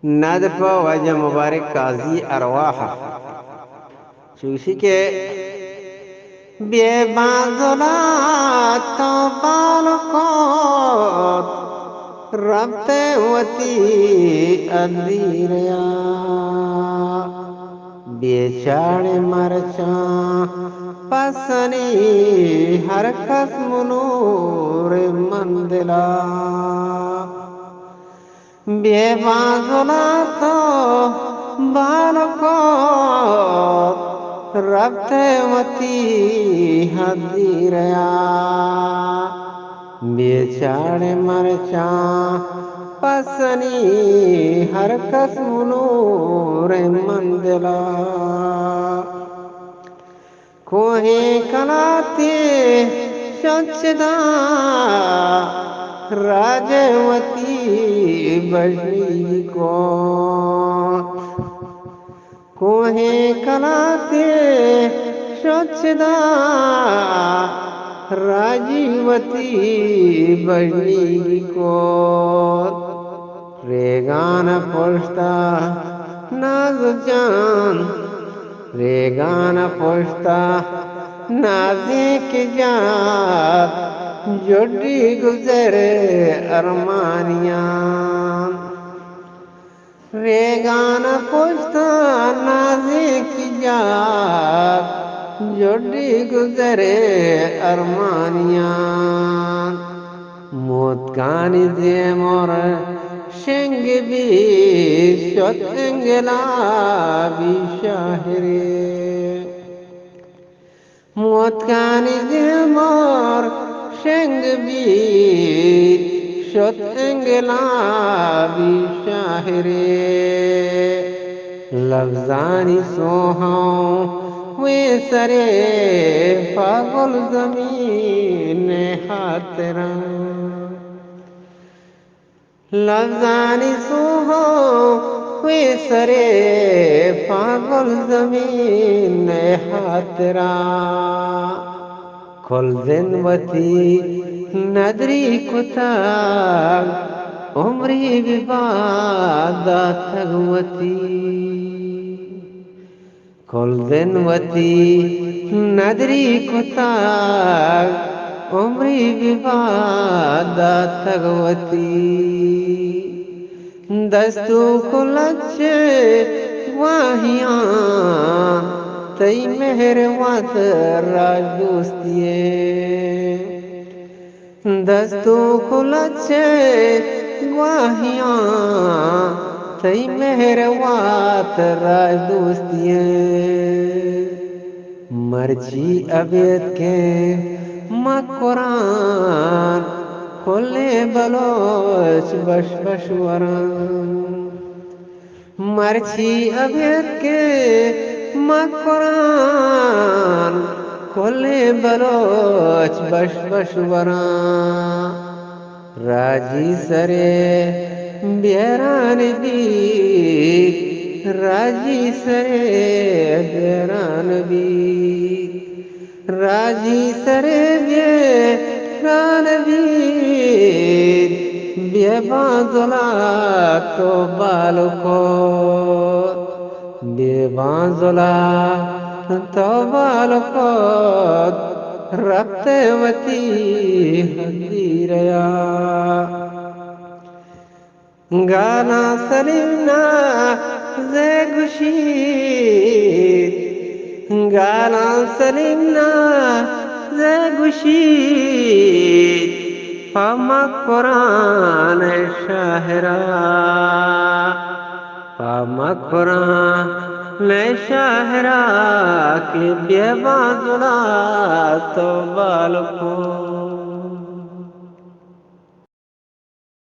नादर पर वजह मुबारक काजी अरवाह चूसी के बेबाजुला तो बालकोत रबते वती अदीरया बेचारे मरचा पसनी हर कसम नूर मंदिला बेबाजुला तो बालकोत रबते वती हदीरया बेचारे मरचा पसनी हर कसम नूर मंदिला कोहे कलाते स्वच्छता राजवती बजनी को कोहे कलाते स्वच्छता राजीवती बजनी को रेगान पुष्टा नाज जान रेगान पुष्टा नाजिक जात जोड़ी गुजरे अरमानिया रेगान पुष्टा नाजिक जात जोड़ी गुजरे अरमानिया मौत कानी दे मोर शेंग भी शोतेंगला भी शाहरे मौत कानी दे मोर शेंग भी शोतेंगला भी शाहरे लफ्जानी सोहां वे सरे पागल जमीन हाथरा लफ्जानी सोहो वे सरे पागल जमीन हाथरा खुल जिनवती नदरी कुताग उम्री विवादा थगवती खुल जिनवती नदरी कुताग उम्री विवादा थगवती दस्तू कुलचे वाहियां तई मेहर वात राज दोस्तिये दस्तू कुलचे वाहियां तई मेहर वात राज दोस्तिये मर्जी अबेद के मकुरान खोले बलोच बश बशवरन मर्जी अबेद के मकुरान खोले बलोच बश बशवरन राजी सरे बेरान भी राजी सरे बेरान भी राजी सरे बेरान भी बेबाजुला तो बालको बेबाजुला तो बालको रबते वती हदीरया गाना सलीना जे गुशीत गाना सलीना जे गुशीत फमा कुरान शाहरा फमा कुरान शाहरा के बेबाजुला तो बालको